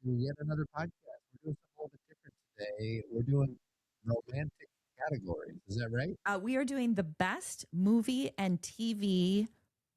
to yet another podcast. We're doing something a little bit different today. We're doing romantic categories. Is that right? We are doing the best movie and TV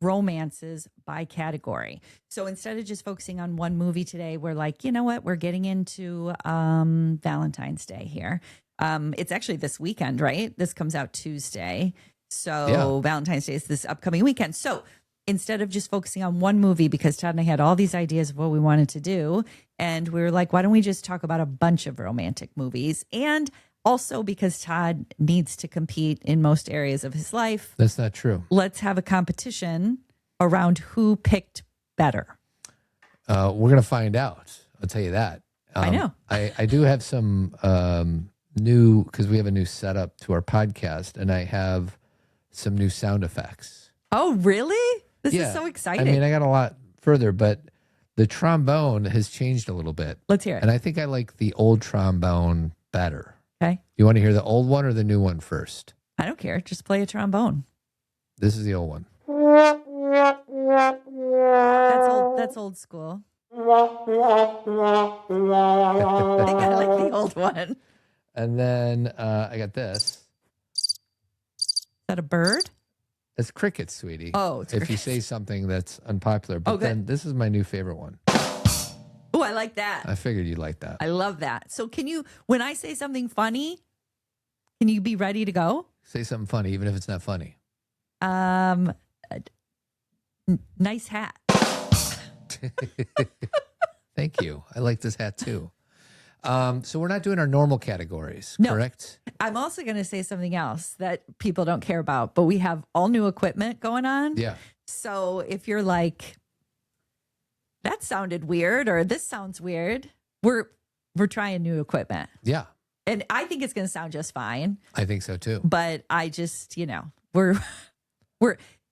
romances by category. So instead of just focusing on one movie today, we're like, you know what? We're getting into Valentine's Day here. It's actually this weekend, right? This comes out Tuesday. So Yeah. Valentine's Day is this upcoming weekend. So instead of just focusing on one movie, because Todd and I had all these ideas of what we wanted to do, and we were like, why don't we just talk about a bunch of romantic movies? And also because Todd needs to compete in most areas of his life, That's not true. let's have a competition around who picked better. We're going to find out. I'll tell you that. I know. I do have some new, because we have a new setup to our podcast, and I have some new sound effects. Oh, really? This Yeah. is so I exciting. mean, I got a lot further, but the trombone has changed a little bit. Let's hear it. And I think I like the old trombone better. Okay. You want to hear the old one or the new one first? I don't care. Just play a trombone. This is the old one. That's old school. I think I like the old one. Is And then I got this. that a bird? It's crickets, sweetie. Oh, it's if you crickets. say something that's unpopular. But Oh, good. then this is my new favorite one. Oh, I like that. I figured you'd like that. I love that. So can you, when I say something funny, can you be ready to go? Say something funny, even if it's not funny. Nice hat. Thank you. I like this hat too. So we're not doing our normal categories, No. correct? I'm also going to say something else that people don't care about, but we have all new equipment going on. Yeah. So if you're like, that sounded weird or this sounds weird, we're trying new equipment. Yeah. And I think it's going to sound just fine, I think so too. but I just, we're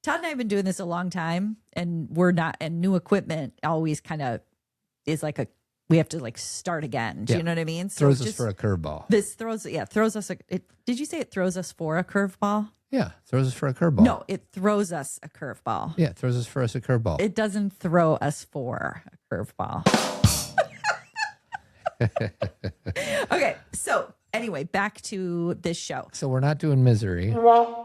Todd and I have been doing this a long time, and we're not, and new equipment always kind of is like we have to like start again. Do Yeah. you know what I mean? So Throws us just- for a curveball. This throws us. Did you say it throws us for a curveball? Yeah. Throws us for a curveball. No, it throws us a curveball. Yeah. Throws us for us a curveball. It doesn't throw us for a curveball. Okay, so anyway, back to this show. So we're not doing misery. We will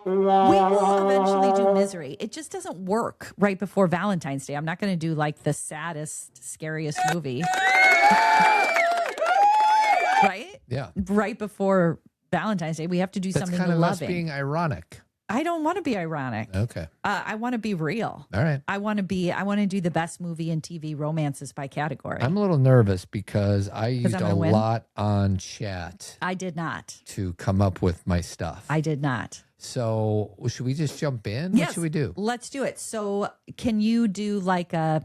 eventually do Misery. It just doesn't work right before Valentine's Day. I'm not going to do like the saddest, scariest movie. Right? Yeah. Right before Valentine's Day, we have to do That's something kind of us loving. being ironic. I don't want to be ironic. Okay. I want to be real. All right. I want to do the best movie and TV romances by category. I'm a little nervous because I used I'm a gonna win? lot on chat I did not. to come up with my stuff. I did not. So should we just jump in? What Yes, should we do? Let's do it. So, can you do like do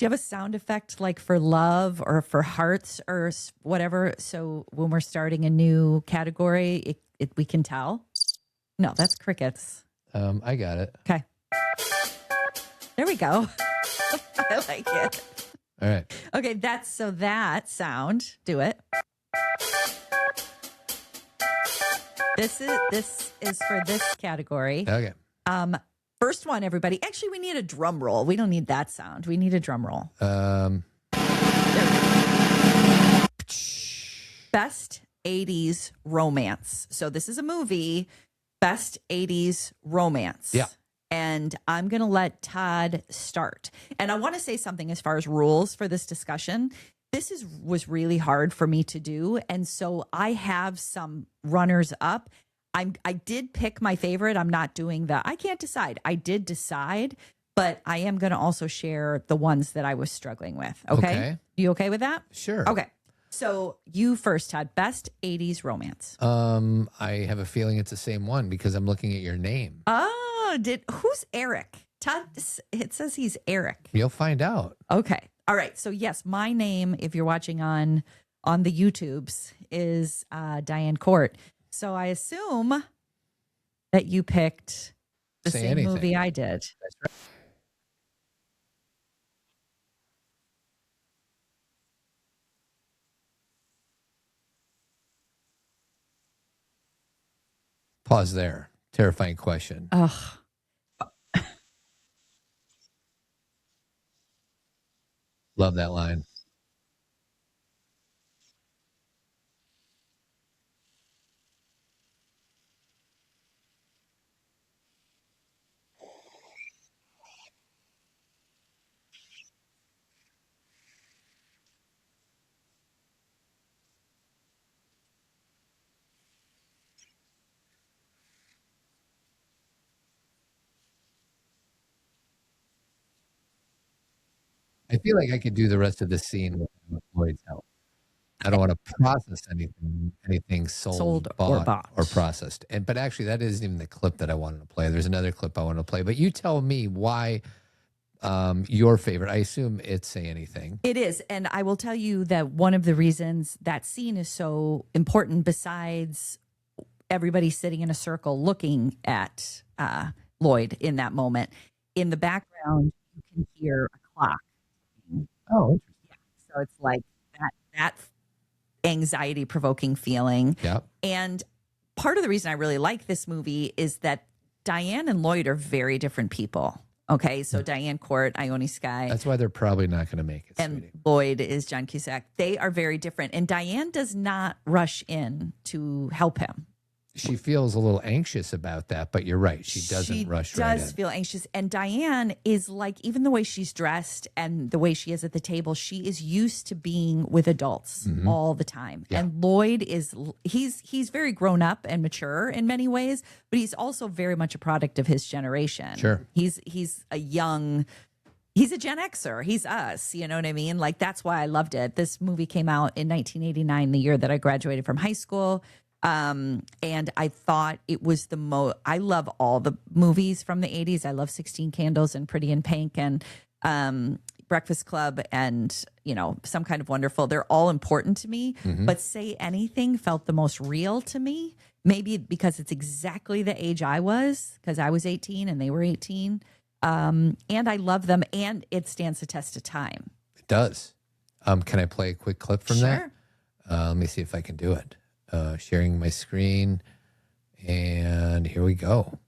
you have a sound effect like for love or for hearts or whatever? So when we're starting a new category, we can tell. No, that's crickets. I got it. Okay. There we go. I like it. All right. Okay, that sound. Do it. This is for this category. Okay. First one, everybody. Actually, we need a drum roll. We don't need that sound. We need a drum roll. Best 80s romance. So this is a movie, best 80s romance. Yeah. And I'm going to let Todd start. And I want to say something as far as rules for this discussion. This was really hard for me to do. And so I have some runners up. I did pick my favorite. I'm not doing I can't decide. I did decide, but I am going to also share the ones that I was struggling with. Okay. Okay. You okay with that? Sure. Okay. So you first, Todd. Best 80s romance. I have a feeling it's the same one because I'm looking at your name. Oh, who's Eric? Todd, it says he's Eric. You'll find out. Okay. All right. So yes, my name, if you're watching on the YouTubes, is Diane Court. So I assume that you picked the Say same anything. movie I did. That's right. Pause there. Terrifying question. Ugh. Love that line. I feel like I could do the rest of the scene with Lloyd's help. I don't want to process anything sold, or bought, bought. or processed. But actually, that isn't even the clip that I wanted to play. There's another clip I want to play. But you tell me why your favorite. I assume it's Say Anything. It is. And I will tell you that one of the reasons that scene is so important, besides everybody sitting in a circle looking at Lloyd in that moment, in the background, you can hear a clock. Oh, interesting. Yeah. So it's like that anxiety provoking feeling. Yeah. And part of the reason I really like this movie is that Diane and Lloyd are very different people. Okay, so Diane Court, Ione Skye. That's why they're probably not going to make it, and sweetie. Lloyd is John Cusack. They are very different. And Diane does not rush in to help him. She feels a little anxious about that, but you're right. She doesn't rush right in. She does feel anxious. And Diane is like, even the way she's dressed and the way she is at the table, she is used to being with adults all the time. Yeah. And Lloyd he's very grown up and mature in many ways, but he's also very much a product of his generation. Sure. He's a Gen Xer. He's us. You know what I mean? Like, that's why I loved it. This movie came out in 1989, the year that I graduated from high school. And I thought it was I love all the movies from the 80s. I love 16 Candles and Pretty in Pink and Breakfast Club and, Some Kind of Wonderful. They're all important to me, but Say Anything felt the most real to me. Maybe because it's exactly the age I was, because I was 18 and they were 18. And I love them, and it stands the test of time. It does. Can I play a quick clip from that? Let me see if I can do it. Sharing my screen, and here we go.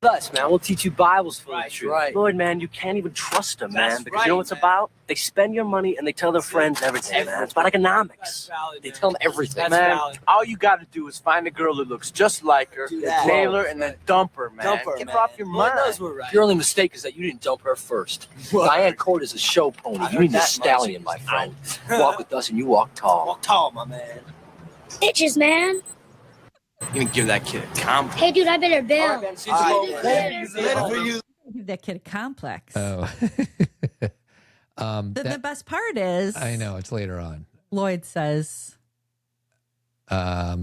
Us, man. We'll teach you Bibles for the truth. Right. Lord, man, you can't even trust them, man. That's Because you know what it's right, about? They spend your money and they tell their friends everything, man. It's about economics. They tell them everything. That's Man, valid. all you got to do is find a girl that looks just like her, Do that. nail her, and then dump her, man. Dump her, Get man. her off your Lord mind. knows we're right. Your only mistake is that you didn't dump her first. Diane Court is a show pony. I You heard need a that stallion, my much. friend. Walk with us and you walk tall. Walk tall, my man. Bitches, man. You can give that kid a compliment. Hey, dude, I better bail. Give that kid a complex. Oh. The best part is, I know, it's later on. Lloyd says, I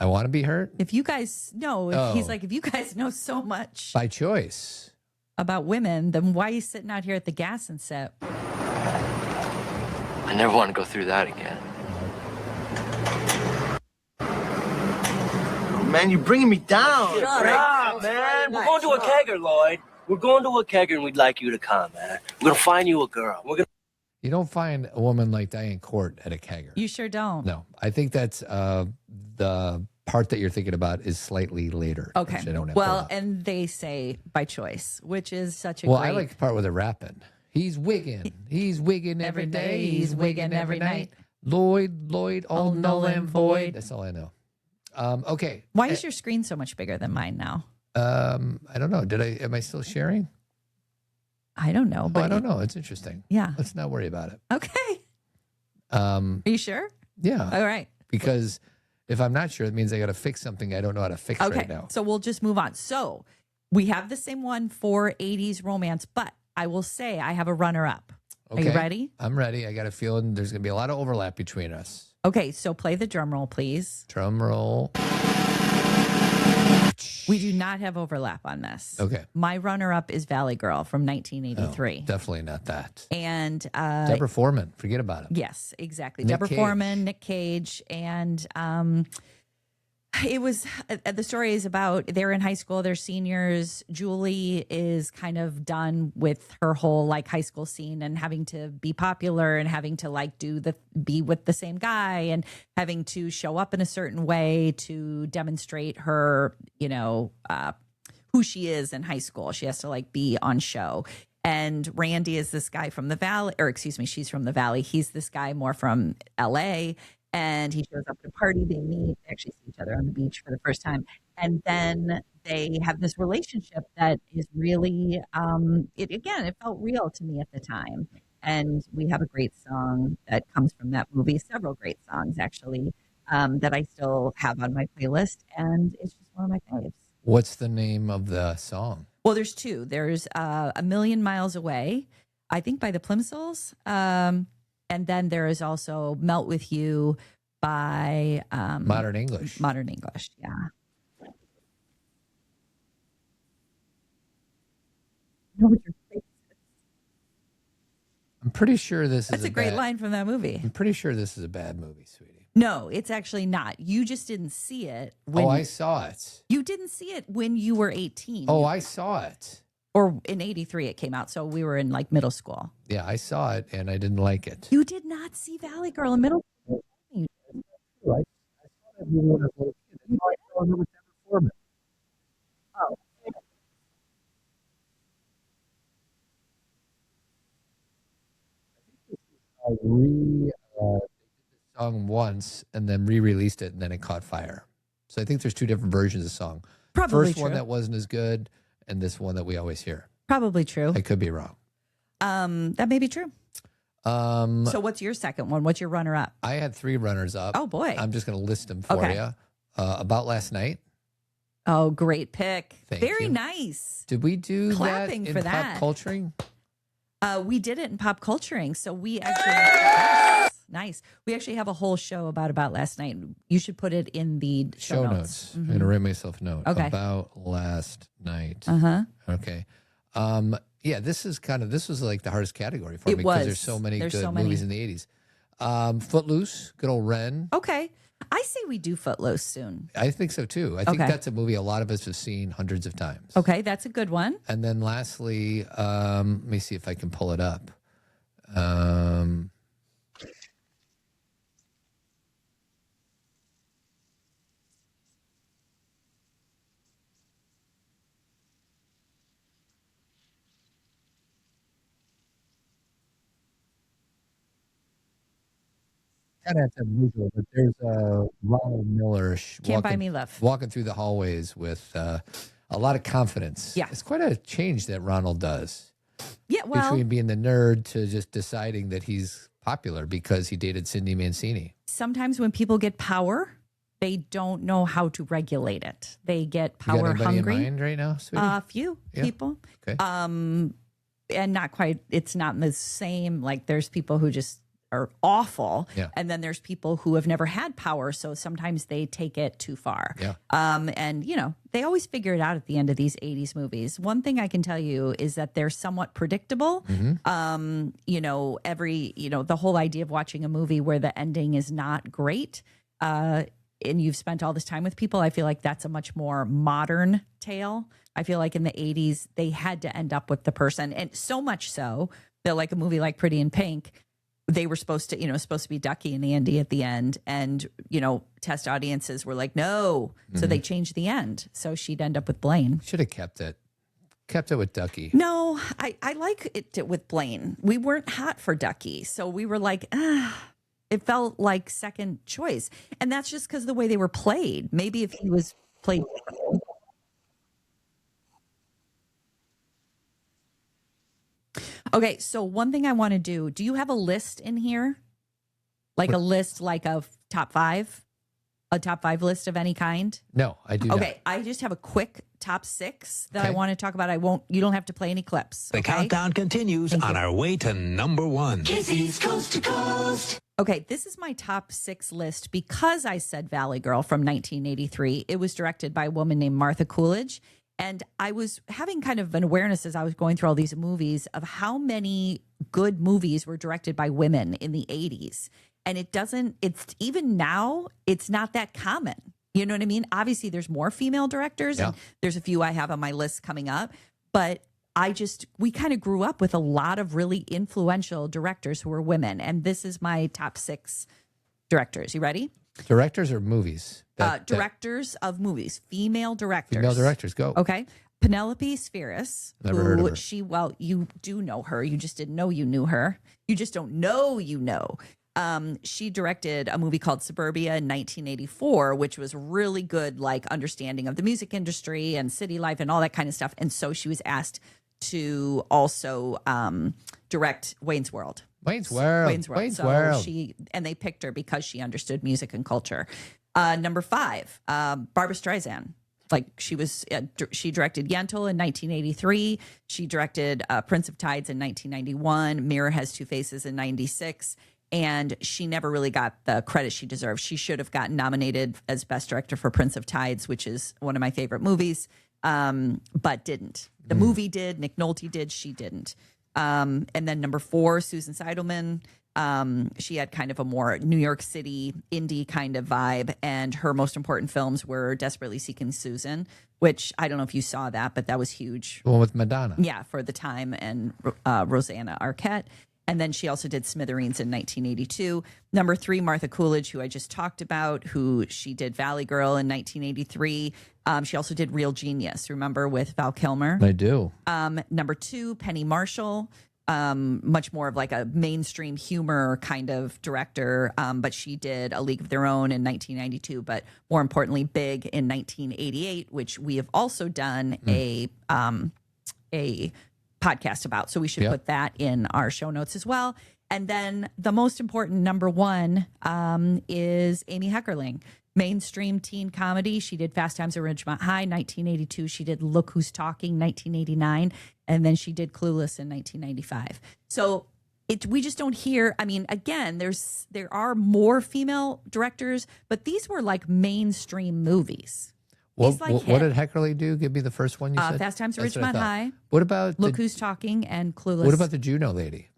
want to be hurt if you guys know, Oh. he's like, if you guys know so much by choice. about women, then why are you sitting out here at the gas and sip? I never want to go through that again. Man, you're bringing me down. Shut up, man. We're going to a kegger, Lloyd. We're going to a kegger and we'd like you to come, man. We're going to find you a girl. We're going to... You don't find a woman like Diane Court at a kegger. You sure don't. No, I think that's the part that you're thinking about is slightly later. Okay. which I don't have Well, pulled up. and they say by choice, which is such a Well, great. I like the part with the rapping. He's wigging. He's wigging every day. He's wigging every night. Lloyd, all null and void. That's all I know. Okay. Why is your screen so much bigger than mine now? I don't know. Am I still sharing? I don't know. But I don't know. It's interesting. Yeah. Let's not worry about it. Okay. Are you sure? Yeah. All right. Because if I'm not sure, it means I got to fix something I don't know how to fix Okay. right now. So we'll just move on. So we have the same one for 80s romance, but I will say I have a runner up. Okay. Are you ready? I'm ready. I got a feeling there's going to be a lot of overlap between us. Okay. So play the drum roll, please. Drum roll. We do not have overlap on this. Okay. My runner up is Valley Girl from 1983. Oh, definitely not that. And Deborah Foreman. Forget about it. yes, exactly. Nick Deborah Cage. Foreman, Nick Cage, and it was the story is about they're in high school, they're seniors. Julie is kind of done with her whole like high school scene and having to be popular and having to like be with the same guy and having to show up in a certain way to demonstrate her, who she is in high school. She has to like be on show. And Randy is this guy from the Valley, or excuse me, she's from the Valley. He's this guy more from LA. And he shows up at a party. They meet, they actually see each other on the beach for the first time. And then they have this relationship that is really, it felt real to me at the time. And we have a great song that comes from that movie, several great songs actually, that I still have on my playlist. And it's just one of my faves. What's the name of the song? Well, there's two. There's A Million Miles Away, I think by the Plimsolls. And then there is also Melt With You by Modern English. Modern English. Yeah. I'm pretty sure this That's is a great bad, line from that movie. I'm pretty sure this is a bad movie, sweetie. No, it's actually not. You just didn't see it when I saw it. you didn't see it when you were 18. Oh, I saw it. Or in 83 it came out, so we were in like middle school. Yeah, I saw it and I didn't like it. You did not see Valley Girl in middle school. I saw that movie when I was a little kid. That's how I saw Number 10 Performance. Oh. They did the song once and then re-released it and then it caught fire. So I think there's two different versions of the song. Probably First true. one that wasn't as good and this one that we always hear. Probably true. I could be wrong. That may be true. So what's your second one? What's your runner up? I had 3 runners up. Oh boy. I'm just going to list them for Okay. you. About Last Night. Oh, great pick. Thank Very you. nice. Did we do Clapping that in for pop that. culturing? We did it in pop culturing. So we actually yes, nice. We actually have a whole show about Last Night. You should put it in the show notes. I'm going to write myself a note. Okay. About Last Night. Uh-huh. Okay. Yeah, this was like the hardest category for It me because was. there's so many There's good so many. movies in the 80s. Footloose, good old Ren. Okay. I say we do Footloose soon. I think so too. I think Okay. that's a movie a lot of us have seen hundreds of times. Okay, that's a good one. And then lastly, let me see if I can pull it up. Kind of have to visual, but there's a Ronald Miller Can't Buy Me Love. walking through the hallways with a lot of confidence. Yeah. It's quite a change that Ronald does Yeah, well, between being the nerd to just deciding that he's popular because he dated Cindy Mancini. sometimes when people get power, they don't know how to regulate it. They get You got power anybody hungry. in mind right now, sweetie? A few Yeah. people. Okay. And not quite, it's not the same. Like there's people who just are awful. Yeah. And then there's people who have never had power. So sometimes they take it too far. Yeah. And, they always figure it out at the end of these 80s movies. One thing I can tell you is that they're somewhat predictable. Mm-hmm. The whole idea of watching a movie where the ending is not great, and you've spent all this time with people, I feel like that's a much more modern tale. I feel like in the 80s, they had to end up with the person. And so much so that like a movie like Pretty in Pink, they were supposed to be Ducky and Andy at the end. And, test audiences were like, no. So they changed the end. So she'd end up with Blaine. Should have kept it. Kept it with Ducky. No, I like it with Blaine. We weren't hot for Ducky. So we were like, it felt like second choice. And that's just because of the way they were played. Maybe if he was played differently. Okay, so one thing I want to do you have a list in here? Like a list like of top 5? A top 5 list of any kind? No, I do not. Okay, I just have a quick top 6 that I Okay. want to talk about. You don't have to play any clips. The okay? countdown continues Thank on you. our way to number 1. Okay, this is my top 6 list because I said Valley Girl from 1983. It was directed by a woman named Martha Coolidge. And I was having kind of an awareness as I was going through all these movies of how many good movies were directed by women in the 80s. And it's even now, it's not that common. You know what I mean? Obviously, there's more female directors. Yeah. And there's a few I have on my list coming up. But we kind of grew up with a lot of really influential directors who were women. And this is my top 6 directors. You ready? Directors or movies? Directors of movies, female directors. Female directors, go. Okay. Penelope Spheris. Never heard of her. You do know her. You just didn't know you knew her. You just don't know you know. She directed a movie called Suburbia in 1984, which was really good, like understanding of the music industry and city life and all that kind of stuff. And so she was asked to also direct Wayne's World. Wayne's World. So they picked her because she understood music and culture. Number 5, Barbra Streisand. Like she directed Yentl in 1983. She directed Prince of Tides in 1991. Mirror Has Two Faces in 96. And she never really got the credit she deserved. She should have gotten nominated as Best Director for Prince of Tides, which is one of my favorite movies, but didn't. The movie did. Nick Nolte did. She didn't. And then number 4, Susan Seidelman. She had kind of a more New York City indie kind of vibe, and her most important films were Desperately Seeking Susan, which I don't know if you saw that, but that was huge. The one with Madonna. Yeah, for the time, and Rosanna Arquette. And then she also did Smithereens in 1982. Number 3, Martha Coolidge, who I just talked about, who she did Valley Girl in 1983. She also did Real Genius, remember, with Val Kilmer. I do. Number 2, Penny Marshall. Much more of like a mainstream humor kind of director, but she did A League of Their Own in 1992, but more importantly, Big in 1988, which we have also done a podcast about. So we should put that in our show notes as well. And then the most important number 1 is Amy Heckerling. Mainstream teen comedy. She did Fast Times at Ridgemont High, 1982. She did Look Who's Talking, 1989. And then she did Clueless in 1995. So we just don't hear. I mean, again, there are more female directors, but these were like mainstream movies. What did Heckerly do? Give me the first one you said. Fast Times at That's what I Ridgemont thought. High. What about Look Who's Talking and Clueless. What about the Juno lady?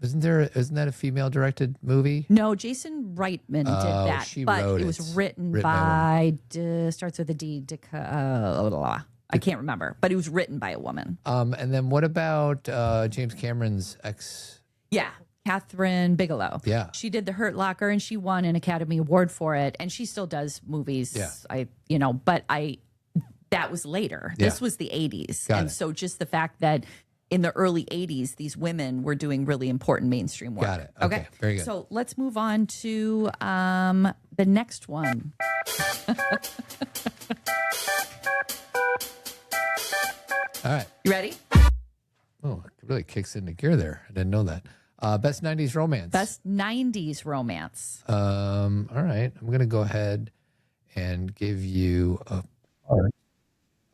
Isn't that a female directed movie? No, Jason Reitman did that, she but wrote it was it. written Written by starts with a D. I can't remember, but it was written by a woman. And then what about James Cameron's ex? Yeah, Catherine Bigelow. Yeah. She did The Hurt Locker, and she won an Academy Award for it, and she still does movies. Yeah. That was later. Yeah. This was the 80s. Got and it. so just the fact that in the early 80s, these women were doing really important mainstream work. Got it. Okay. Very good. So let's move on to the next one. All right. You ready? Oh, it really kicks into gear there. I didn't know that. Best 90s romance. Best 90s romance. All right. I'm going to go ahead and give you a part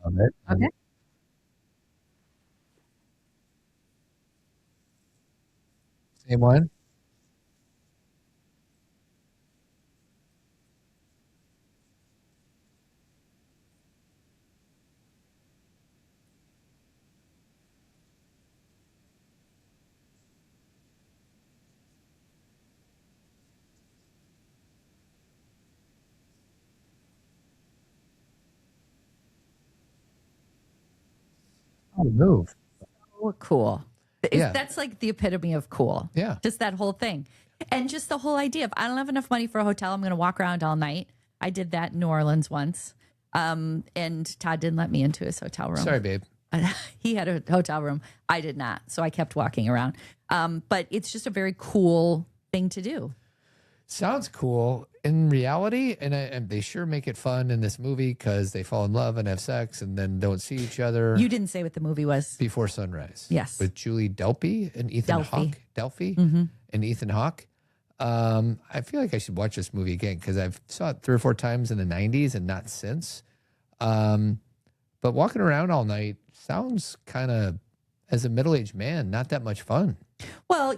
of it. Okay. Same one. Oh, move. Oh, cool. Yeah. That's like the epitome of cool. Yeah. Just that whole thing. And just the whole idea of I don't have enough money for a hotel. I'm going to walk around all night. I did that in New Orleans once. And Todd didn't let me into his hotel room. Sorry, babe. He had a hotel room. I did not. So I kept walking around. But it's just a very cool thing to do. Sounds cool in reality, and they sure make it fun in this movie because they fall in love and have sex and then don't see each other. You didn't say what the movie was. Before Sunrise. Yes. With Julie Delpy and Ethan Delpy. Hawke. Delpy and Ethan Hawke. I feel like I should watch this movie again because I've saw it 3 or 4 times in the 90s and not since. But walking around all night sounds kind of, as a middle-aged man, not that much fun. Well,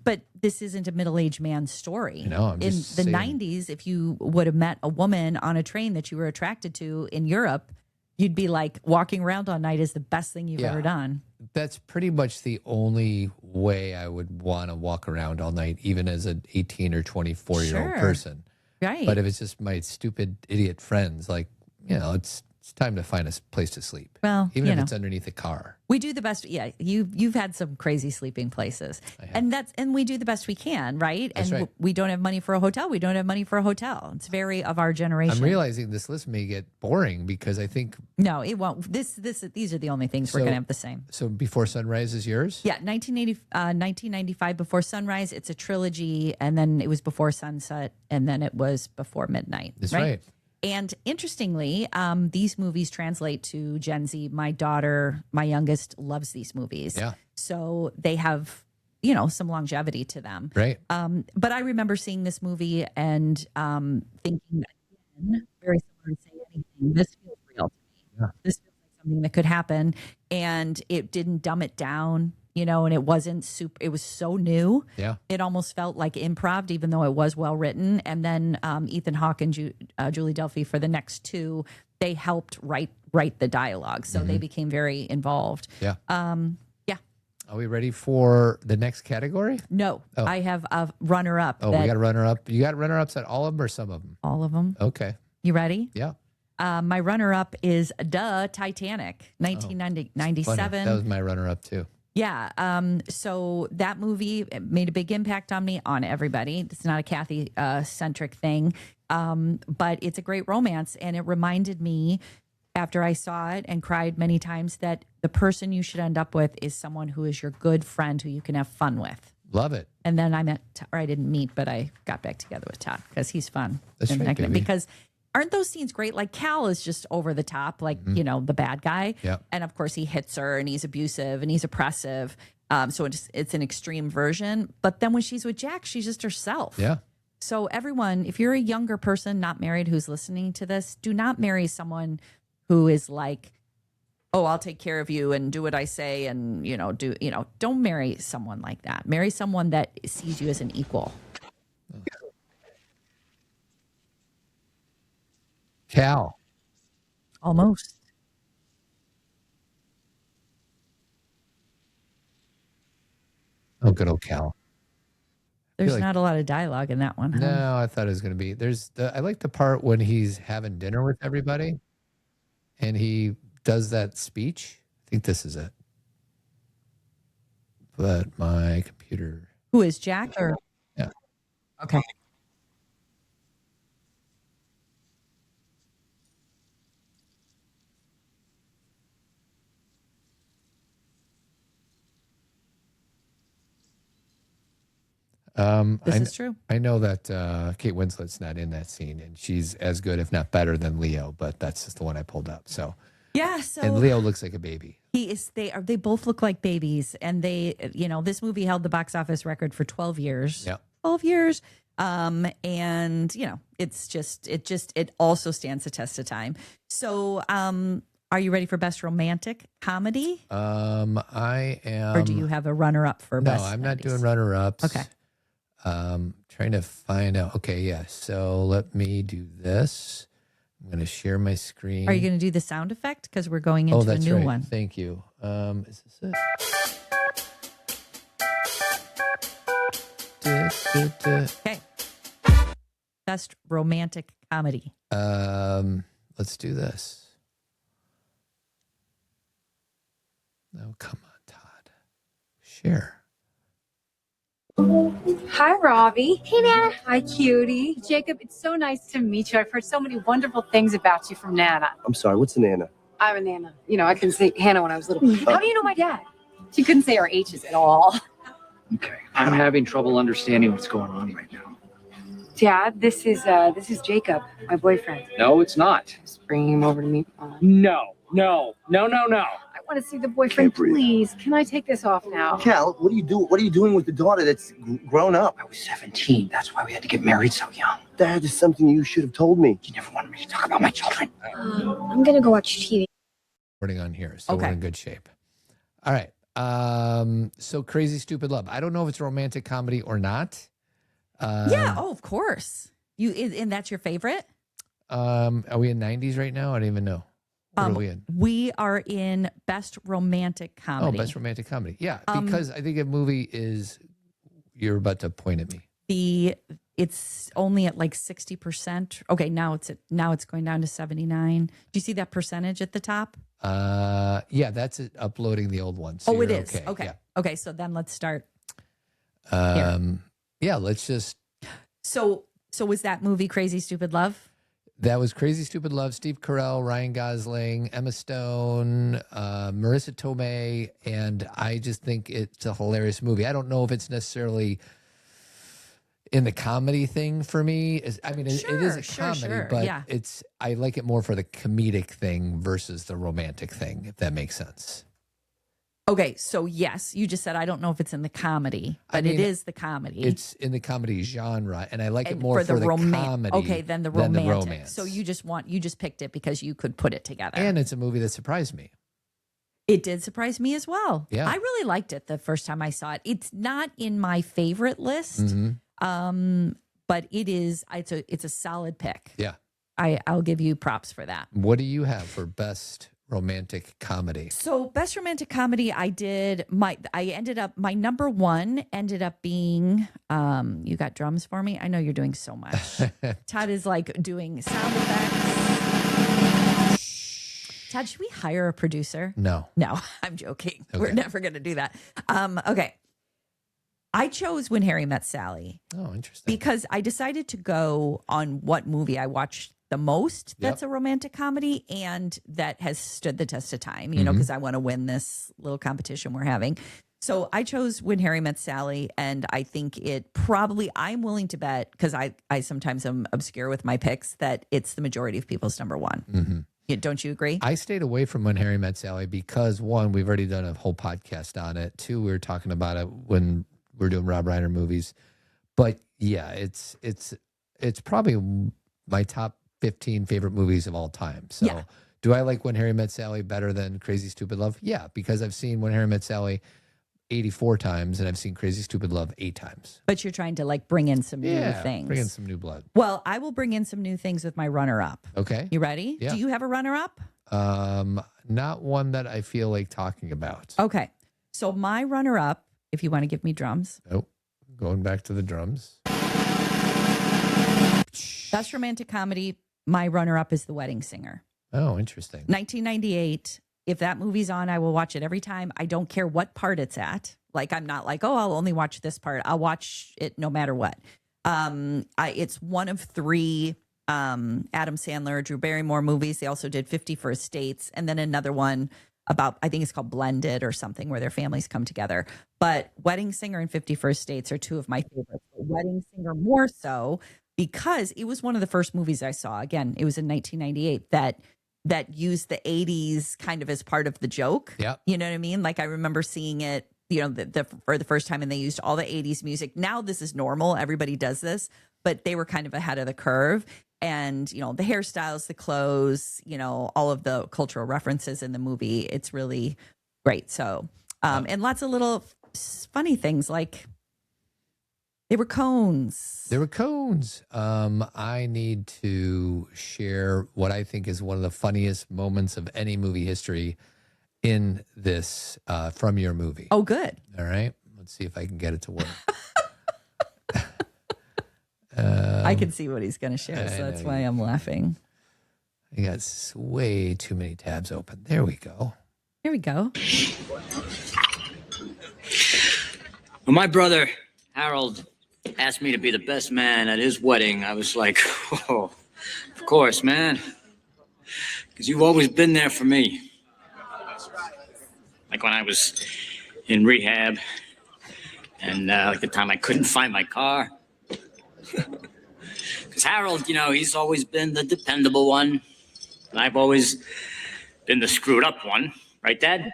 but this isn't a middle-aged man's story. No, I'm in just the saying. 90s, if you would have met a woman on a train that you were attracted to in Europe, you'd be like, walking around all night is the best thing you've Yeah. ever done. That's pretty much the only way I would want to walk around all night, even as an 18 or 24-year-old Sure. person. Right. But if it's just my stupid idiot friends, like, it's time to find a place to sleep. Well, even you if know. it's underneath a car. We do the best. Yeah, you've had some crazy sleeping places, and we do the best we can, right? That's and right. we don't have money for a hotel. We don't have money for a hotel. It's very of our generation. I'm realizing this list may get boring because I think No, it won't. These are the only things we're So- going to have the same. so. Before Sunrise is yours. Yeah, 1995 Before Sunrise. It's a trilogy, and then it was Before Sunset, and then it was Before Midnight. That's right. And interestingly, these movies translate to Gen Z. My daughter, my youngest, loves these movies. Yeah. So they have, some longevity to them. Right. But I remember seeing this movie and thinking, again, very similar to Say Anything, this feels real. This feels like something that could happen. And it didn't dumb it down, and it wasn't super, it was so new. Yeah. It almost felt like improv, even though it was well written. And then Ethan Hawke and Julie Delpy for the next two, they helped write the dialogue. So they became very involved. Yeah. Yeah. Are we ready for the next category? No, Oh. I have a runner up. Oh, we got a runner up. You got runner ups at all of them or some of them? all of them. Okay. You ready? Yeah. My runner up is Titanic, 1997. Funny. That was my runner up too. Yeah. So that movie made a big impact on everybody. It's not a Kathy centric thing, but it's a great romance. And it reminded me after I saw it and cried many times that the person you should end up with is someone who is your good friend who you can have fun with. Love it. And then I didn't meet, but I got back together with Todd because he's fun. That's And right, I can- baby. Because aren't those scenes great? Like Cal is just over the top, like, the bad guy. Yeah. And of course he hits her and he's abusive and he's oppressive. So it's an extreme version. But then when she's with Jack, she's just herself. Yeah. So everyone, if you're a younger person, not married, who's listening to this, do not marry someone who is like, oh, I'll take care of you and do what I say and, don't marry someone like that. Marry someone that sees you as an equal. Cal. Almost. Oh, good old Cal. There's like- not a lot of dialogue in that one. Huh? No, I thought it was going to be. I like the part when he's having dinner with everybody and he does that speech. I think this is it. But my computer. Who is Jack or? Yeah. Okay. This is true. I know that Kate Winslet's not in that scene, and she's as good, if not better, than Leo. But that's just the one I pulled up. So, Yeah. So and Leo looks like a baby. he is. They both look like babies, and this movie held the box office record for 12 years. Yeah. 12 years. And it also stands the test of time. So, are you ready for best romantic comedy? I am. Or do you have a runner up for No, best? I'm not 90s? doing runner ups. Okay. Trying to find out. Okay, yeah. So let me do this. I'm going to share my screen. Are you going to do the sound effect? Because we're going into a that's new right. one. Thank you. Is this it? Okay. Best romantic comedy. Let's do this. Oh, come on, Todd. Share. Hi, Robbie. Hey, Nana. Hi, cutie. Jacob, it's so nice to meet you. I've heard so many wonderful things about you from Nana. I'm sorry, what's a Nana? I'm a Nana. I couldn't say Hannah when I was little. How do you know my dad? She couldn't say our H's at all. Okay. I'm having trouble understanding what's going on right now. Dad, this is Jacob, my boyfriend. No, it's not. Just bringing him over to meet. No. I want to see the boyfriend, please. Can I take this off now? Cal, what do you do? What are you doing with the daughter that's grown up? I was 17. That's why we had to get married so young. That is something you should have told me. You never wanted me to talk about my children. I'm gonna go watch TV. Recording on here, so Okay. we're in good shape. All right. So Crazy Stupid Love. I don't know if it's a romantic comedy or not. Yeah. Oh, of course. And that's your favorite? Are we in 90s right now? I don't even know. What are we in? We are in best romantic comedy. Oh, best romantic comedy. Yeah, because I think a movie is. You're about to point at me. It's only at like 60%. Okay, now it's going down to 79. Do you see that percentage at the top? Yeah, that's it, uploading the old one. So Oh, it you're is. Okay. Okay. Yeah. Okay, so then let's start. Yeah, let's just. So was that movie Crazy Stupid Love? That was Crazy Stupid Love. Steve Carell, Ryan Gosling, Emma Stone, Marissa Tomei, and I just think it's a hilarious movie. I don't know if it's necessarily in the comedy thing for me. It is a comedy, but yeah. I like it more for the comedic thing versus the romantic thing, if that makes sense. Okay, so yes, you just said I don't know if it's in the comedy, but it is the comedy. It's in the comedy genre, and I like it And more for the comedy. Okay, than the romantic. So you just picked it because you could put it together. And it's a movie that surprised me. It did surprise me as well. Yeah. I really liked it the first time I saw it. It's not in my favorite list, but it's a solid pick. Yeah. I'll give you props for that. What do you have for best romantic comedy? So best romantic comedy, my number one ended up being, you got drums for me? I know you're doing so much. Todd is like doing sound effects. Todd, should we hire a producer? No, I'm joking. Okay. We're never going to do that. Okay. I chose When Harry Met Sally. Oh, interesting. Because I decided to go on what movie I watched the most that's a romantic comedy and that has stood the test of time, because I want to win this little competition we're having. So I chose When Harry Met Sally, and I think I'm willing to bet, because I sometimes am obscure with my picks, that it's the majority of people's number one. Mm-hmm. Don't you agree? I stayed away from When Harry Met Sally because, one, we've already done a whole podcast on it. Two, we were talking about it when we're doing Rob Reiner movies. But yeah, it's probably my top 15 favorite movies of all time. So do I like When Harry Met Sally better than Crazy Stupid Love? Yeah, because I've seen When Harry Met Sally 84 times and I've seen Crazy Stupid Love 8 times. But you're trying to bring in some new things. Bring in some new blood. Well, I will bring in some new things with my runner-up. Okay. You ready? Yeah. Do you have a runner-up? Not one that I feel like talking about. Okay. So my runner-up, if you want to give me drums. Nope. Going back to the drums. Best romantic comedy, my runner-up is The Wedding Singer. Oh, interesting. 1998. If that movie's on, I will watch it every time. I don't care what part it's at. Like, I'm not like, I'll only watch this part. I'll watch it no matter what. It's one of 3 Adam Sandler, Drew Barrymore movies. They also did 50 First Dates, and then another one about, I think it's called Blended or something, where their families come together. But Wedding Singer and 50 First Dates are 2 of my favorites. Wedding Singer more so because it was one of the first movies I saw. Again, it was in 1998 that used the 80s kind of as part of the joke. Yeah. You know what I mean? Like, I remember seeing it, for the first time, and they used all the 80s music. Now this is normal. Everybody does this, but they were kind of ahead of the curve. And, the hairstyles, the clothes, all of the cultural references in the movie, it's really great. So, and lots of little funny things, like they were cones. I need to share what I think is one of the funniest moments of any movie history in this, from your movie. Oh, good. All right. Let's see if I can get it to work. I can see what he's going to share, so that's why I'm laughing. I got way too many tabs open. There we go. Here we go. When my brother, Harold, asked me to be the best man at his wedding, I was like, oh, of course, man. Because you've always been there for me. Like when I was in rehab and like the time I couldn't find my car. Because Harold, he's always been the dependable one. And I've always been the screwed up one. Right, Dad?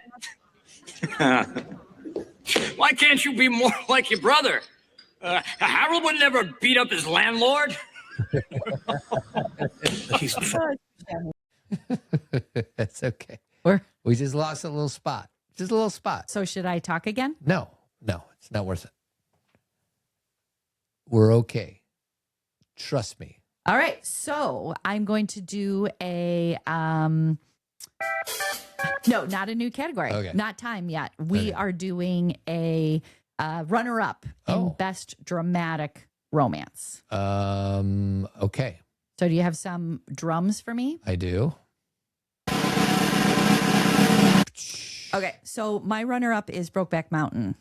Why can't you be more like your brother? Harold would never beat up his landlord. That's okay. Where? We just lost a little spot. Just a little spot. So should I talk again? No, it's not worth it. We're okay. Trust me. All right. So I'm going to do a no, not a new category. Okay. Not time yet. We are doing a runner-up in best dramatic romance. Okay. So do you have some drums for me? I do. Okay. So my runner-up is Brokeback Mountain.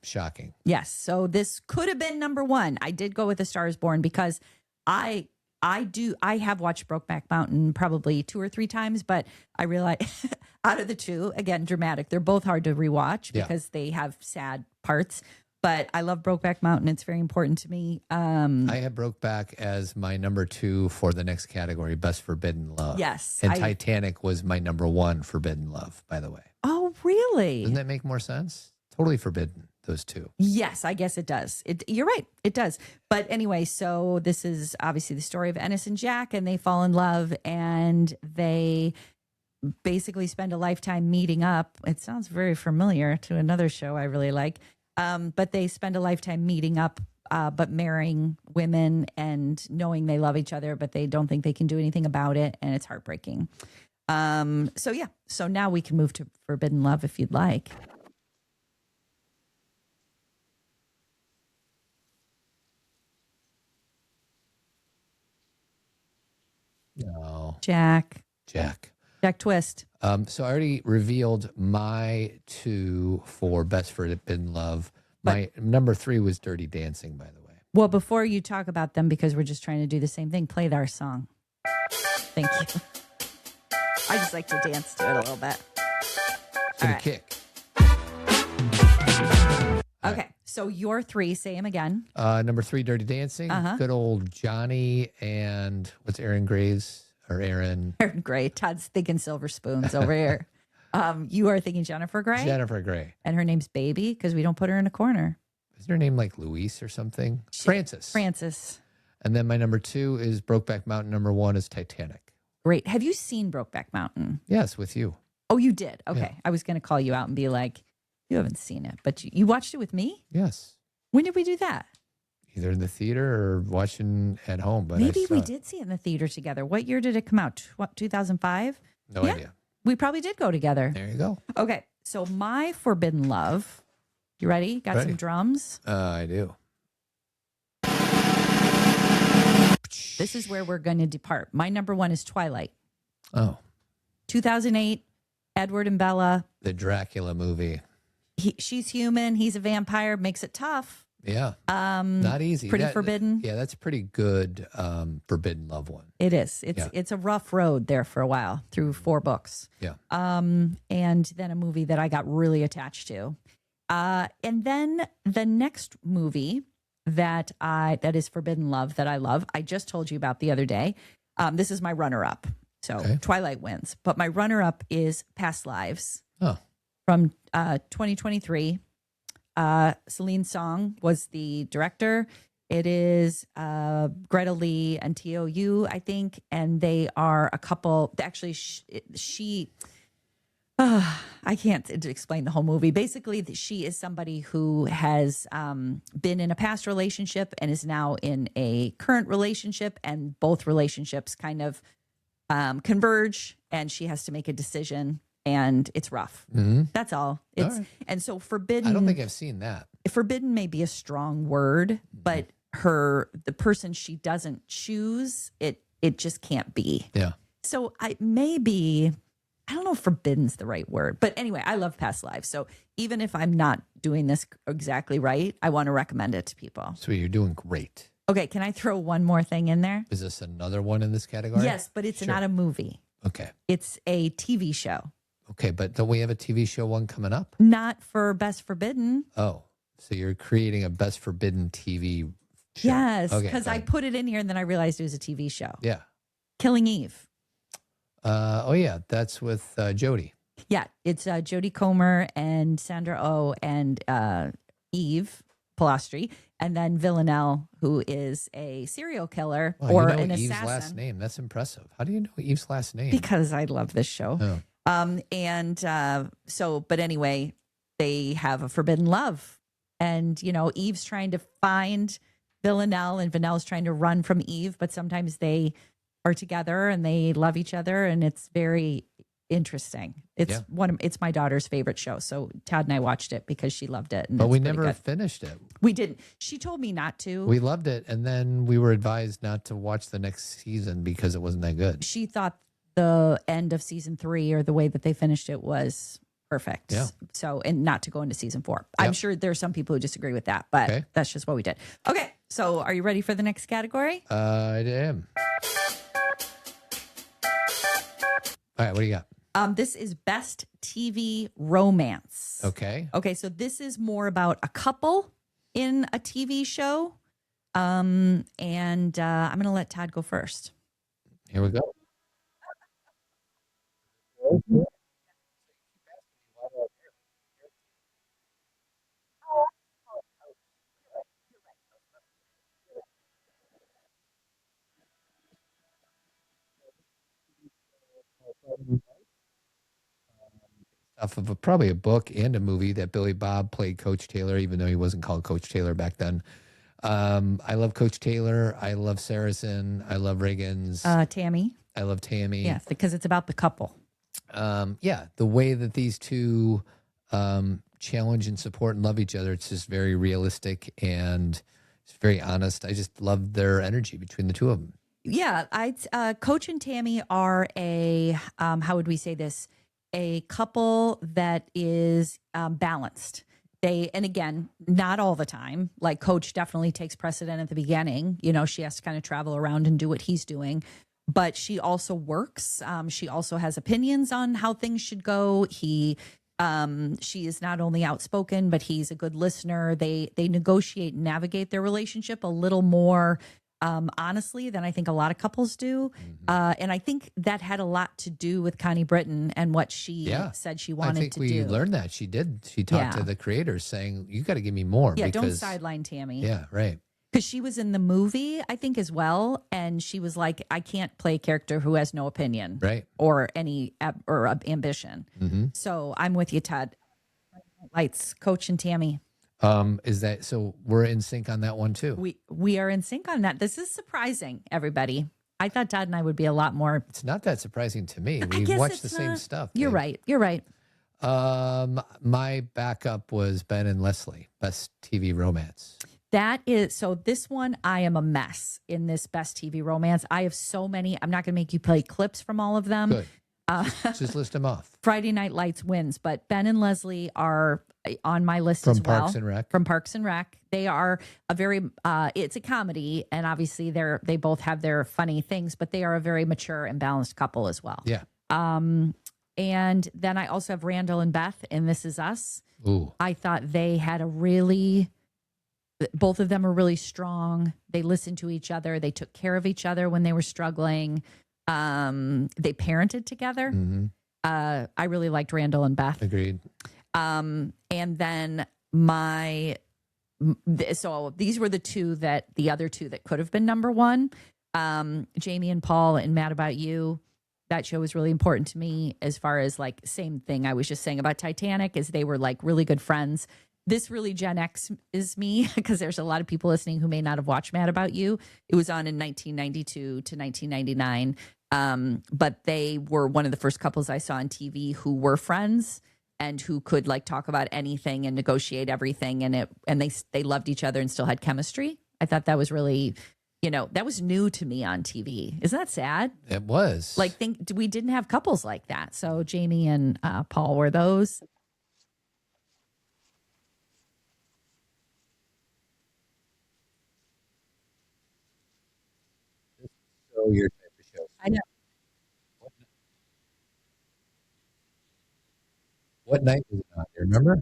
Shocking. Yes. So this could have been number 1. I did go with A Star Is Born because I have watched Brokeback Mountain probably 2 or 3 times, but I realize out of the 2, again, dramatic, they're both hard to rewatch because they have sad parts. But I love Brokeback Mountain. It's very important to me. I have Brokeback as my number 2 for the next category, Best Forbidden Love. Yes. And Titanic was my number 1 Forbidden Love, by the way. Oh, really? Doesn't that make more sense? Totally forbidden, those two. Yes, I guess it does. You're right. It does. But anyway, so this is obviously the story of Ennis and Jack, and they fall in love, and they basically spend a lifetime meeting up. It sounds very familiar to another show I really like. But they spend a lifetime meeting up, but marrying women and knowing they love each other, but they don't think they can do anything about it, and it's heartbreaking. So yeah. So now we can move to Forbidden Love if you'd like. No. Jack Twist. So I already revealed my 2 for Best Forbidden Love. My number 3 was Dirty Dancing, by the way. Well, before you talk about them, because we're just trying to do the same thing, play our song. Thank you. I just like to dance to it a little bit. For the kick. Okay, so your 3, say them again. Number 3, Dirty Dancing. Uh-huh. Good old Johnny and what's Aaron Gray's or Aaron? Aaron Gray. Todd's thinking Silver Spoons over here. You are thinking Jennifer Grey? Jennifer Grey. And her name's Baby because we don't put her in a corner. Isn't her name like Louise or something? Frances. And then my number 2 is Brokeback Mountain. Number 1 is Titanic. Great. Have you seen Brokeback Mountain? Yes, with you. Oh, you did? Okay. Yeah. I was going to call you out and be like, you haven't seen it, but you watched it with me? Yes. When did we do that? Either in the theater or watching at home. But Maybe we did see it in the theater together. What year did it come out? 2005? No idea. We probably did go together. There you go. Okay. So my Forbidden Love. You ready? Got Ready. some drums? I do. This is where we're going to depart. My number 1 is Twilight. Oh. 2008, Edward and Bella. The Dracula movie. She's human. He's a vampire. Makes it tough. Yeah. Not easy. Pretty forbidden. Yeah, that's a pretty good Forbidden Love one. It is. It's a rough road there for a while through 4 books. Yeah. And then a movie that I got really attached to. And then the next movie that is Forbidden Love that I love, I just told you about the other day. This is my runner-up. So Twilight wins. But my runner-up is Past Lives from 2023. Celine Song was the director. It is Greta Lee and TOU, I think. And they are a couple. Actually, I can't explain the whole movie. Basically, she is somebody who has been in a past relationship and is now in a current relationship, and both relationships kind of converge, and she has to make a decision, and it's rough. Mm-hmm. That's all. It's right. And so forbidden. I don't think I've seen that. Forbidden may be a strong word, but the person she doesn't choose, it just can't be. Yeah. So I don't know if forbidden's the right word, but anyway, I love Past Lives. So even if I'm not doing this exactly right, I want to recommend it to people. So you're doing great. Okay, can I throw one more thing in there? Is this another one in this category? Yes, but it's not a movie. Okay. It's a TV show. Okay, but don't we have a TV show one coming up? Not for Best Forbidden. Oh, so you're creating a Best Forbidden TV show. Yes, Okay, because I fine. put it in here and then I realized it was a TV show. Yeah. Killing Eve. Oh, yeah. That's with Jodie. Yeah, it's Jodie Comer and Sandra Oh and Eve Polastri, and then Villanelle, who is a serial killer Wow, or you know an Eve's assassin. last name. That's impressive. How do you know Eve's last name? Because I love this show. Oh. But anyway, they have a forbidden love, and Eve's trying to find Villanelle, and Villanelle's trying to run from Eve, but sometimes they are together and they love each other, and it's very interesting. It's my daughter's favorite show. So Todd and I watched it because she loved it. And But it's we pretty never good. finished it. We didn't. She told me not to. We loved it, and then we were advised not to watch the next season because it wasn't that good. She thought the end of season 3 or the way that they finished it was perfect. Yeah. So, and not to go into season 4. I'm sure there's some people who disagree with that, but that's just what we did. Okay. So are you ready for the next category? I am. All right, what do you got? This is Best TV Romance. Okay. Okay, so this is more about a couple in a TV show. And I'm going to let Todd go first. Here we go. off of probably a book and a movie that Billy Bob played Coach Taylor, even though he wasn't called Coach Taylor back then. I love Coach Taylor. I love Saracen. I love Reagan's. Tammy. I love Tammy. Yes, because it's about the couple. Yeah, the way that these two challenge and support and love each other, it's just very realistic and it's very honest. I just love their energy between the two of them. Yeah, Coach and Tammy are a how would we say this? A couple that is balanced. And again, not all the time. Like Coach definitely takes precedent at the beginning. You know, she has to kind of travel around and do what he's doing. But she also works. She also has opinions on how things should go. She is not only outspoken, but he's a good listener. They negotiate and navigate their relationship a little more honestly than I think a lot of couples do. And I think that had a lot to do with Connie Britton and what she said she wanted to do. I think we learned that. She did. She talked to the creators saying, you got to give me more. Yeah, because, don't sideline Tammy. Yeah, right. Because she was in the movie, I think, as well. And she was like, I can't play a character who has no opinion. Right. Or any ambition. So I'm with you, Todd. Lights, Coach and Tammy. Is that so? We're in sync on that one too. We are in sync on that. This is surprising, everybody. I thought Todd and I would be a lot more. It's not that surprising to me. We watch the same stuff. You're right. You're right. My backup was Ben and Leslie, best TV romance. That is so. This one, I am a mess in this best TV romance. I have so many. I'm not going to make you play clips from all of them. Good. Just list them off. Friday Night Lights wins, but Ben and Leslie are on my list as well. Parks and Rec. From Parks and Rec. They are a very, it's a comedy, and obviously they both have their funny things, but they are a very mature and balanced couple as well. Yeah. And then I also have Randall and Beth in This Is Us. Ooh. I thought they had both of them are really strong. They listened to each other. They took care of each other when they were struggling. They parented together. Mm-hmm. I really liked Randall and Beth. Agreed. And then so these were the other two that could have been number one. Jamie and Paul and Mad About You. That show was really important to me as far as like same thing I was just saying about Titanic is they were like really good friends. This really Gen X is me because there's a lot of people listening who may not have watched Mad About You. It was on in 1992 to 1999. But they were one of the first couples I saw on TV who were friends and who could like talk about anything and negotiate everything. And they loved each other and still had chemistry. I thought that was really, that was new to me on TV. Isn't that sad? It was. Like we didn't have couples like that. So Jamie and Paul were those. So your type of show. I know. What night was it on? You remember?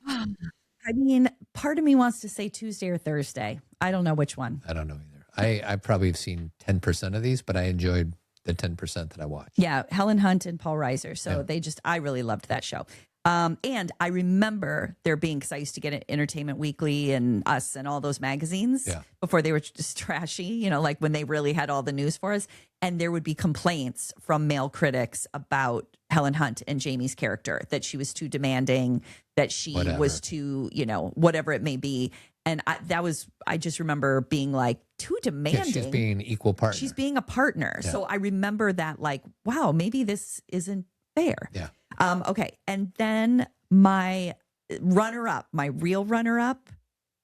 I mean, part of me wants to say Tuesday or Thursday. I don't know which one. I don't know either. I probably have seen 10% of these, but I enjoyed the 10% that I watched. Yeah, Helen Hunt and Paul Reiser. So I really loved that show. And I remember there being, because I used to get it Entertainment Weekly and Us and all those magazines before they were just trashy, like when they really had all the news for us. And there would be complaints from male critics about Helen Hunt and Jamie's character, that she was too demanding, that she was too, whatever it may be. And I just remember being like, too demanding. Yeah, she's being an equal partner. She's being a partner. Yeah. So I remember that like, wow, maybe this isn't fair. Yeah. Okay. And then my real runner-up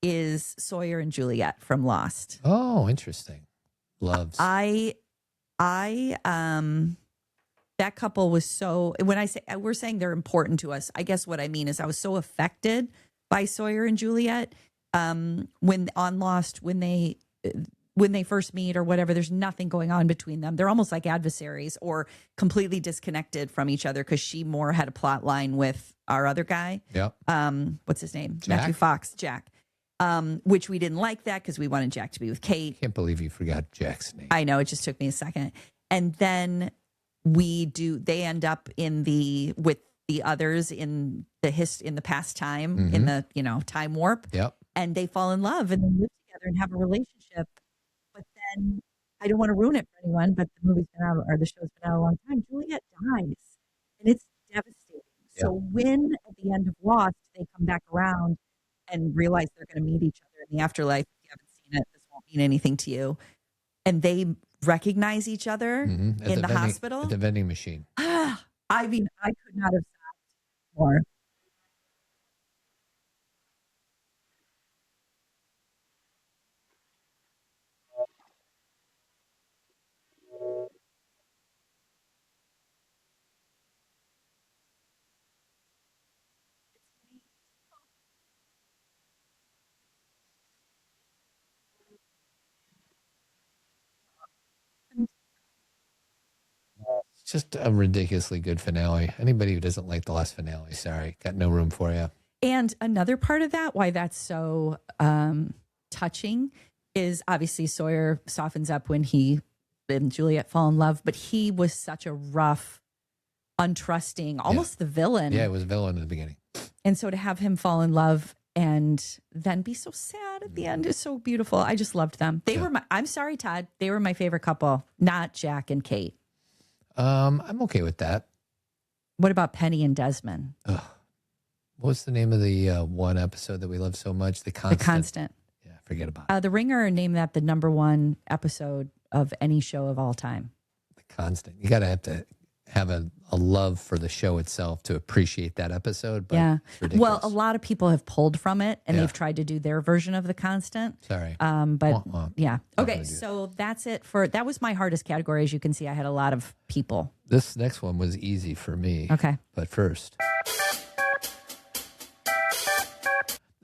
is Sawyer and Juliet from Lost. Oh, interesting. Loves. That couple was so, when I say, we're saying they're important to us, I guess what I mean is I was so affected by Sawyer and Juliet when on Lost, when they first meet or whatever, there's nothing going on between them. They're almost like adversaries or completely disconnected from each other because she more had a plot line with our other guy. Yep. What's his name? Jack? Matthew Fox, Jack. Which we didn't like that because we wanted Jack to be with Kate. Can't believe you forgot Jack's name. I know, it just took me a second. And then they end up with the others in the past time, in the, time warp. Yep. And they fall in love and then live together and have a relationship. But then I don't want to ruin it for anyone, but the movie's been out or the show's been out a long time. Juliet dies. And it's devastating. So when at the end of Lost they come back around and realize they're going to meet each other in the afterlife, if you haven't seen it, this won't mean anything to you. And they recognize each other in the hospital. At the vending machine. I mean, I could not have stopped more. It's just a ridiculously good finale. Anybody who doesn't like the last finale, sorry, got no room for you. And another part of that, why that's so touching, is obviously Sawyer softens up when he and Juliet fall in love, but he was such a rough, untrusting, almost the villain. Yeah, it was a villain in the beginning. And so to have him fall in love and then be so sad at the end is so beautiful. I just loved them. They were I'm sorry, Todd. They were my favorite couple, not Jack and Kate. I'm okay with that. What about Penny and Desmond? What's the name of the one episode that we love so much? The Constant. The Constant. Yeah, forget about it. The Ringer named that the #1 episode of any show of all time. The Constant. You got to have a love for the show itself to appreciate that episode. But yeah. it's ridiculous. Well, a lot of people have pulled from it and they've tried to do their version of The Constant. Sorry. But yeah. Not Okay. gonna do So that's it that was my hardest category. As you can see, I had a lot of people. This next one was easy for me. Okay. But first,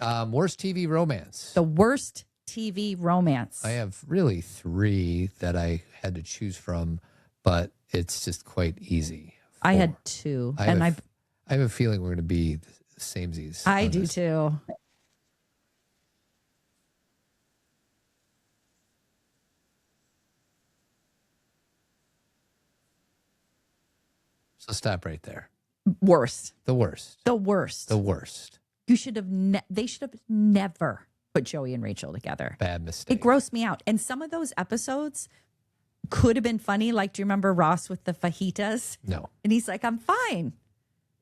worst TV romance. The worst TV romance. I have really 3 that I had to choose from, but it's just quite easy. I had 2. I have a feeling we're going to be the samesies. I do too. So stop right there. Worst. The worst. The worst. The worst. You should have. They should have never put Joey and Rachel together. Bad mistake. It grossed me out. And some of those episodes could have been funny. Like, do you remember Ross with the fajitas? No. And he's like, "I'm fine."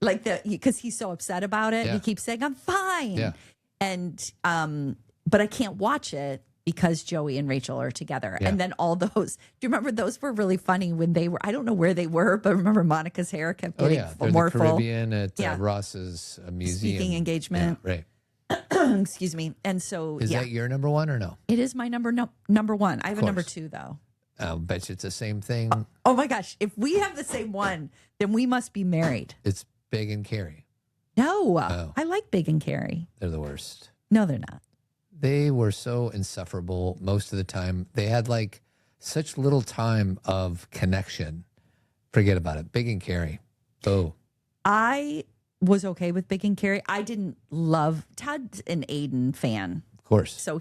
Like because he's so upset about it. Yeah. He keeps saying, "I'm fine." Yeah. And but I can't watch it because Joey and Rachel are together. Yeah. And then all those, do you remember those were really funny when they were, I don't know where they were, but remember Monica's hair kept getting They're more the full. Caribbean at Ross's museum. Speaking engagement. Yeah, right. Excuse me. And so, Is that your number 1 or no? It is my number 1. I have a number 2 though. I'll bet you it's the same thing. Oh my gosh. If we have the same one, then we must be married. It's Big and Carrie. No, Oh. I like Big and Carrie. They're the worst. No, they're not. They were so insufferable most of the time. They had like such little time of connection. Forget about it. Big and Carrie. Oh. I was okay with Big and Carrie. I didn't love Todd's an Aiden fan. Of course. So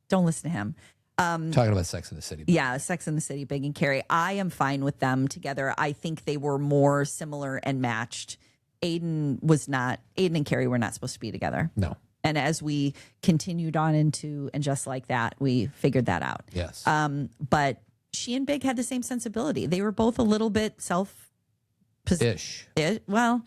don't listen to him. Talking about Sex in the City. Yeah, Sex in the City, Big and Carrie. I am fine with them together. I think they were more similar and matched. Aiden and Carrie were not supposed to be together. No. And as we continued on into And Just Like That, we figured that out. Yes. But she and Big had the same sensibility. They were both a little bit Ish. Well,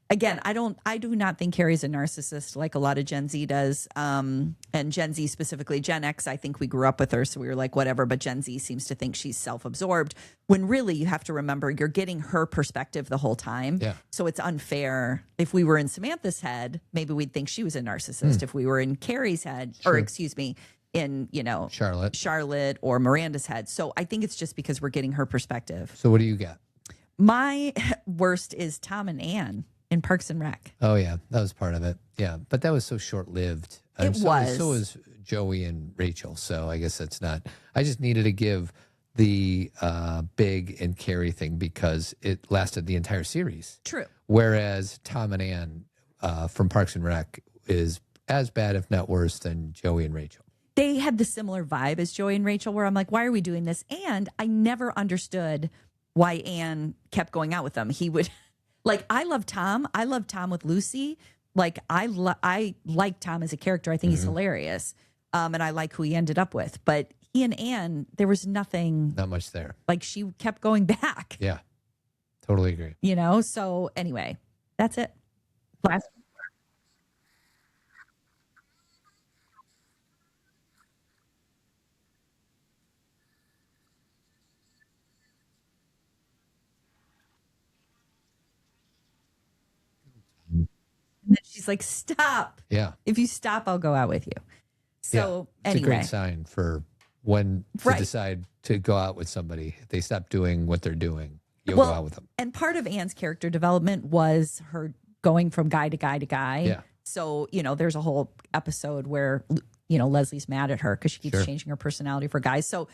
again, I do not think Carrie's a narcissist like a lot of Gen Z does. And Gen Z specifically, Gen X, I think we grew up with her, so we were like, whatever. But Gen Z seems to think she's self-absorbed when really you have to remember you're getting her perspective the whole time. Yeah. So it's unfair. If we were in Samantha's head, maybe we'd think she was a narcissist. If we were in Carrie's head, or excuse me, in, Charlotte or Miranda's head. So I think it's just because we're getting her perspective. So what do you got? My worst is Tom and Ann in Parks and Rec. Oh, yeah. That was part of it. Yeah. But that was so short-lived. So was Joey and Rachel. So I guess that's not. I just needed to give the Big and Carrie thing because it lasted the entire series. True. Whereas Tom and Ann from Parks and Rec is as bad, if not worse, than Joey and Rachel. They had the similar vibe as Joey and Rachel, where I'm like, why are we doing this? And I never understood why Ann kept going out with them. He would, like, I love Tom. I love Tom with Lucy. Like, I like Tom as a character. I think he's hilarious. And I like who he ended up with. But he and Ann, there was nothing. Not much there. Like, she kept going back. Yeah. Totally agree. So anyway, that's it. Last. And then she's like, "Stop! Yeah. If you stop, I'll go out with you." So It's a anyway, great sign for when to Right. decide to go out with somebody. If they stop doing what they're doing, you'll go out with them. and part of Anne's character development was her going from guy to guy to guy. Yeah. So, there's a whole episode where, Leslie's mad at her because she keeps Sure. changing her personality for guys. So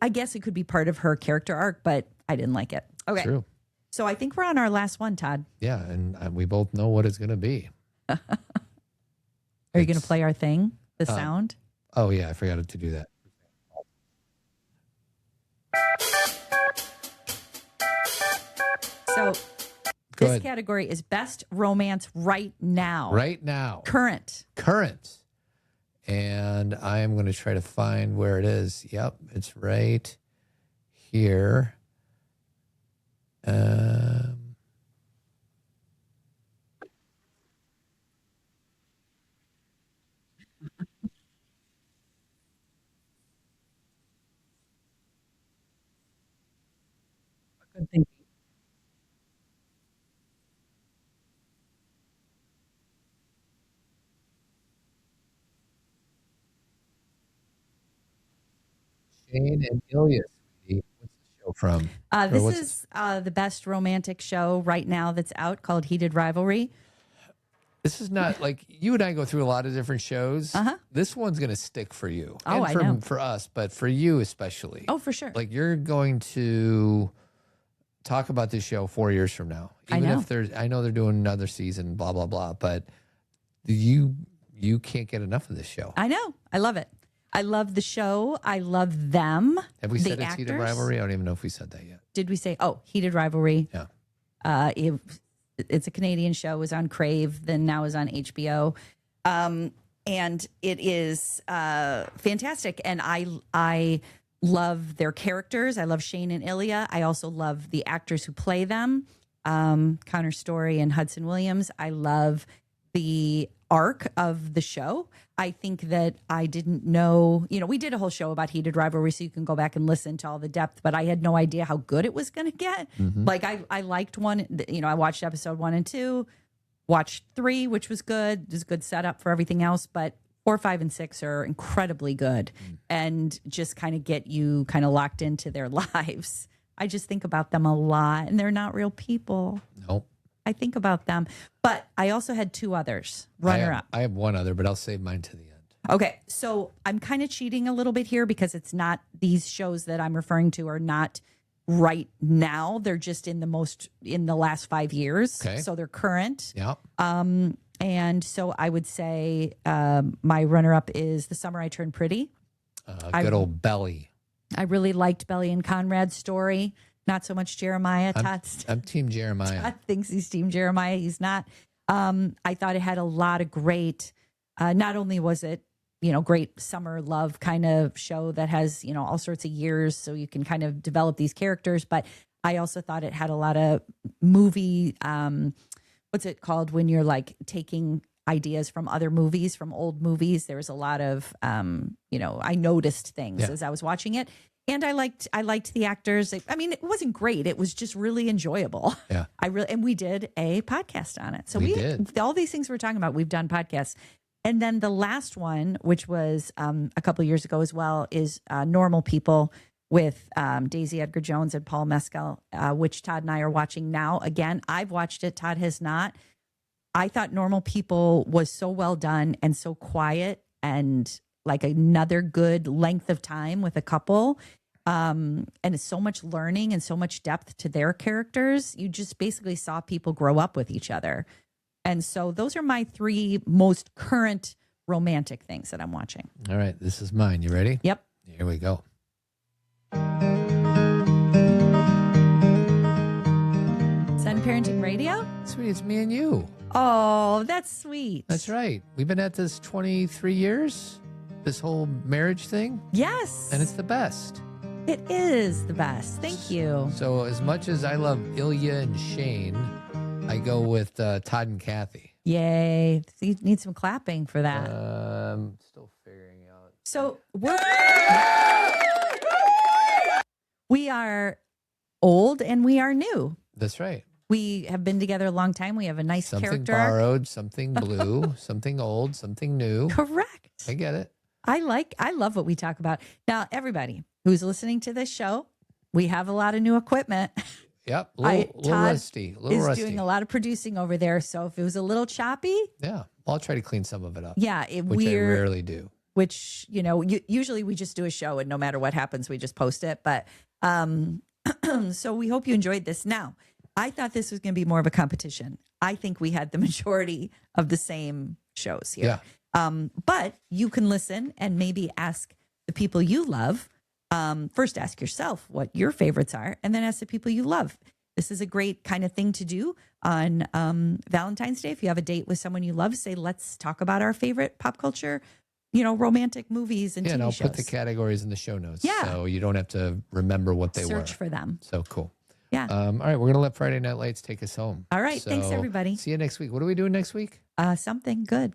I guess it could be part of her character arc, but I didn't like it. Okay. True. So I think we're on our last one, Todd. Yeah, and we both know what it's going to be. Are you going to play our thing, the sound? Oh yeah, I forgot to do that. So Go this ahead. category is best romance right now. Right now. Current. Current. And I am going to try to find where it is. Yep, it's right here. Good thinking. Shane and Ilya. Sweetie. What's the show from? Or This what's is the best romantic show right now that's out called Heated Rivalry. This is not like you and I go through a lot of different shows. Uh-huh. This one's going to stick for you. Oh, I for, know. For us, but for you especially. Oh, for sure. Like you're going to talk about this show 4 years from now. I Even know. if I know they're doing another season, blah, blah, blah. But you can't get enough of this show. I know. I love it. I love the show. I love them. Have we the said it's actors. Heated Rivalry? I don't even know if we said that yet. Did we say, Heated Rivalry? Yeah. It's a Canadian show. It was on Crave, then now is on HBO. And it is fantastic. And I love their characters. I love Shane and Ilya. I also love the actors who play them, Connor Story and Hudson Williams. I love the arc of the show. I think that I didn't know, we did a whole show about Heated Rivalry, so you can go back and listen to all the depth, but I had no idea how good it was going to get. Like I liked one, I watched episode 1 and 2, watched 3, which was good. It was a good setup for everything else, but 4, 5, and 6 are incredibly good and just kind of get you kind of locked into their lives. I just think about them a lot, and they're not real people. Nope. I think about them, but I also had 2 others runner up. I have one other, but I'll save mine to the end. Okay, so I'm kind of cheating a little bit here because it's not, these shows that I'm referring to are not right now. They're just in the last 5 years. Okay. So they're current. Yeah. And so I would say my runner up is The Summer I Turned Pretty. Good old Belly. I really liked Belly and Conrad's story. Not so much Jeremiah. I'm Team Jeremiah. Todd thinks he's Team Jeremiah. He's not. I thought it had a lot of great, not only was it, great summer love kind of show that has, all sorts of years so you can kind of develop these characters, but I also thought it had a lot of movie, what's it called when you're like taking ideas from other movies, from old movies. There was a lot of, I noticed things as I was watching it. And I liked the actors. I mean, it wasn't great. It was just really enjoyable. Yeah. And we did a podcast on it. So We did. all these things we're talking about, we've done podcasts. And then the last one, which was a couple of years ago as well, is Normal People with Daisy Edgar Jones and Paul Mescal, which Todd and I are watching now. Again, I've watched it. Todd has not. I thought Normal People was so well done and so quiet and like another good length of time with a couple. And it's so much learning and so much depth to their characters. You just basically saw people grow up with each other. And so those are my 3 most current romantic things that I'm watching. All right. This is mine. You ready? Yep. Here we go. Sun Parenting Radio? Sweetie, it's me and you. Oh, that's sweet. That's right. We've been at this 23 years, this whole marriage thing, Yes. and it's the best. It is the best. Thank you. So as much as I love Ilya and Shane, I go with Todd and Kathy. Yay. So you need some clapping for that. Still figuring out. So we are old and we are new. That's right. We have been together a long time. We have a nice Something character arc. borrowed, something blue, something old, something new. Correct. I get it. I love what we talk about. Now, everybody who's listening to this show, we have a lot of new equipment. Yep. A little Todd rusty. A little is rusty. doing a lot of producing over there. So if it was a little choppy, Yeah. I'll try to clean some of it up. yeah, Which I rarely do. Which, usually we just do a show and no matter what happens, we just post it. But so we hope you enjoyed this. Now, I thought this was going to be more of a competition. I think we had the majority of the same shows here. Yeah. But you can listen and maybe ask the people you love. First, ask yourself what your favorites are, and then ask the people you love. This is a great kind of thing to do on Valentine's Day. If you have a date with someone you love, say, let's talk about our favorite pop culture, romantic movies and TV and I'll shows. put the categories in the show notes. Yeah. So you don't have to remember what they were. Search for them. So cool. Yeah. All right. We're going to let Friday Night Lights take us home. All right. Thanks, everybody. See you next week. What are we doing next week? Something good.